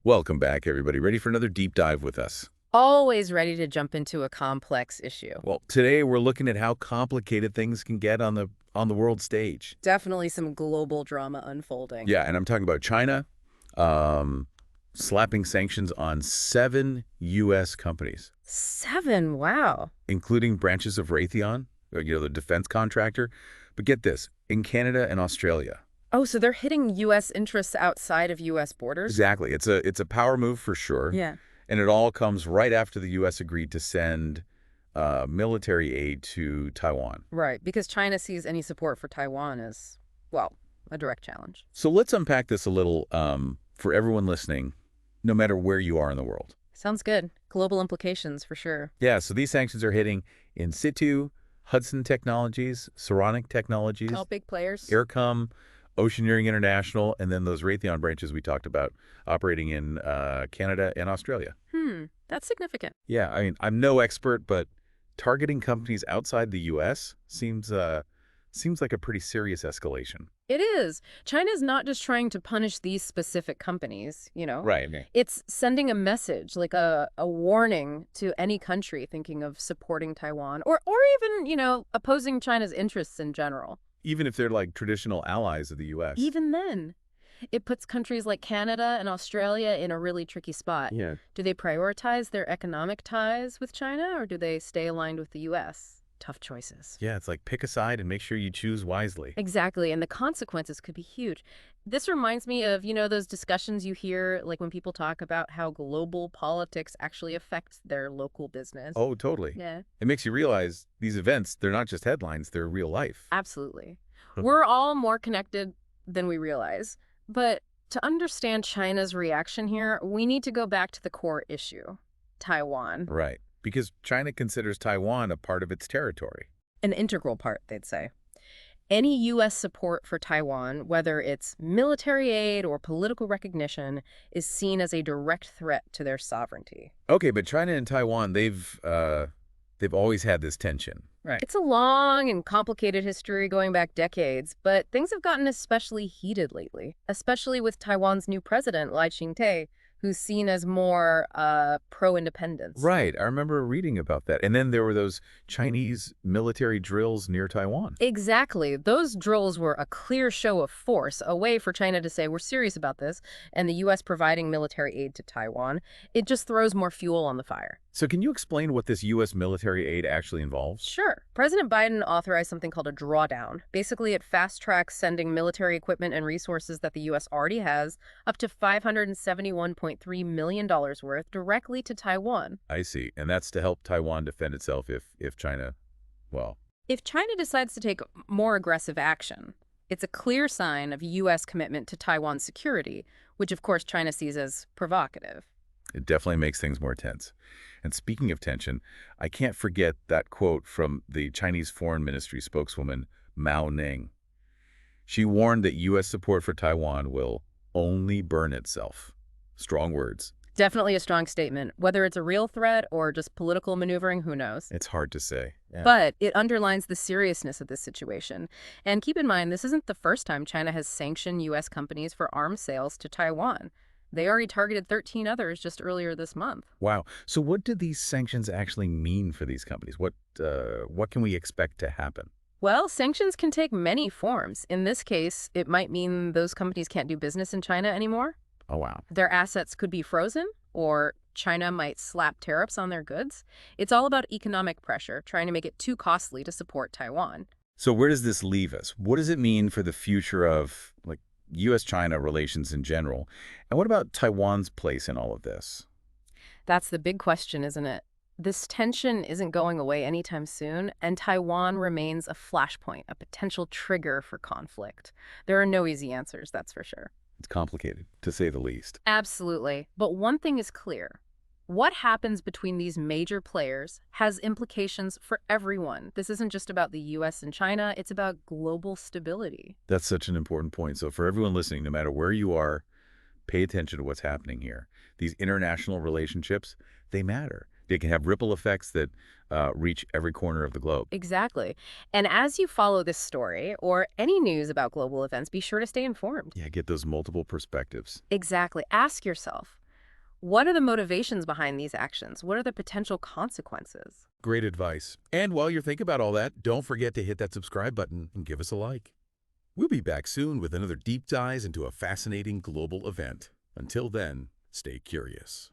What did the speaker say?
Welcome back, everybody. Ready for another deep dive with us? Always ready to jump into a complex issue. Well, today we're looking at how complicated things can get on the world stage. Definitely some global drama unfolding. Yeah, and I'm talking about China um, slapping sanctions on 7 U.S. companies, 7, wow. including branches of Raytheon, the defense contractor. But get this, in Canada and Australia. Oh, so they're hitting U.S. interests outside of U.S. borders? Exactly. It's a power move for sure. Yeah. And it all comes right after the U.S. agreed to send military aid to Taiwan. Right, because China sees any support for Taiwan as, well, a direct challenge. So let's unpack this a little for everyone listening, no matter where you are in the world. Sounds good. Global implications for sure. Yeah, so these sanctions are hitting in situ, Hudson Technologies, Saronic Technologies, All big players. Aircom, Oceaneering International, and then those Raytheon branches we talked about operating in Canada and Australia. That's significant. Yeah, I mean, I'm no expert, but targeting companies outside the U.S. seems like a pretty serious escalation. It is. China's not just trying to punish these specific companies. Right. Okay. It's sending a message, like a warning to any country thinking of supporting Taiwan or even, opposing China's interests in general. Even if they're like traditional allies of the U.S. Even then, it puts countries like Canada and Australia in a really tricky spot. Yeah. Do they prioritize their economic ties with China or do they stay aligned with the U.S.? Tough choices. Yeah, it's like pick a side and make sure you choose wisely. Exactly, and the consequences could be huge. This reminds me of, those discussions you hear, like when people talk about how global politics actually affects their local business. Oh, totally. Yeah, It makes you realize these events, they're not just headlines, they're real life. absolutely. We're all more connected than we realize. But to understand China's reaction here, we need to go back to the core issue, Taiwan. Right. Because China considers Taiwan a part of its territory. An integral part, they'd say. Any U.S. support for Taiwan, whether it's military aid or political recognition, is seen as a direct threat to their sovereignty. Okay, but China and Taiwan, they've always had this tension. Right. It's a long and complicated history going back decades, but things have gotten especially heated lately, especially with Taiwan's new president, Lai Ching-te, who's seen as more pro-independence. Right. I remember reading about that. And then there were those Chinese military drills near Taiwan. Exactly. Those drills were a clear show of force, a way for China to say, we're serious about this, and the U.S. providing military aid to Taiwan. It just throws more fuel on the fire. So can you explain what this U.S. military aid actually involves? Sure. President Biden authorized something called a drawdown. Basically, it fast-tracks sending military equipment and resources that the U.S. already has, up to $571.3 million worth, directly to Taiwan. I see. And that's to help Taiwan defend itself if China, well, If China decides to take more aggressive action, it's a clear sign of U.S. commitment to Taiwan's security, which of course China sees as provocative. it definitely makes things more tense. And speaking of tension, I can't forget that quote from the Chinese Foreign Ministry spokeswoman, Mao Ning. She warned that U.S. support for Taiwan will only burn itself. Strong words. Definitely a strong statement. Whether it's a real threat or just political maneuvering, who knows? It's hard to say. Yeah. But it underlines the seriousness of this situation. And keep in mind, this isn't the first time China has sanctioned U.S. companies for arms sales to Taiwan. They already targeted 13 others just earlier this month. Wow. So what do these sanctions actually mean for these companies? What can we expect to happen? Well, sanctions can take many forms. In this case, it might mean those companies can't do business in China anymore. Oh, wow. Their assets could be frozen, or China might slap tariffs on their goods. It's all about economic pressure, trying to make it too costly to support Taiwan. So where does this leave us? What does it mean for the future of, like, U.S.-China relations in general? And what about Taiwan's place in all of this? That's the big question, isn't it? This tension isn't going away anytime soon, and Taiwan remains a flashpoint, a potential trigger for conflict. There are no easy answers, that's for sure. It's complicated, to say the least. Absolutely. But one thing is clear. What happens between these major players has implications for everyone. This isn't just about the U.S. and China, it's about global stability. That's such an important point. So for everyone listening, no matter where you are, pay attention to what's happening here. These international relationships, they matter. They can have ripple effects that reach every corner of the globe. Exactly. And as you follow this story or any news about global events, be sure to stay informed. Yeah, get those multiple perspectives. Exactly. Ask yourself, What are the motivations behind these actions? What are the potential consequences? Great advice. And while you're thinking about all that, don't forget to hit that subscribe button and give us a like. We'll be back soon with another deep dive into a fascinating global event. Until then, stay curious.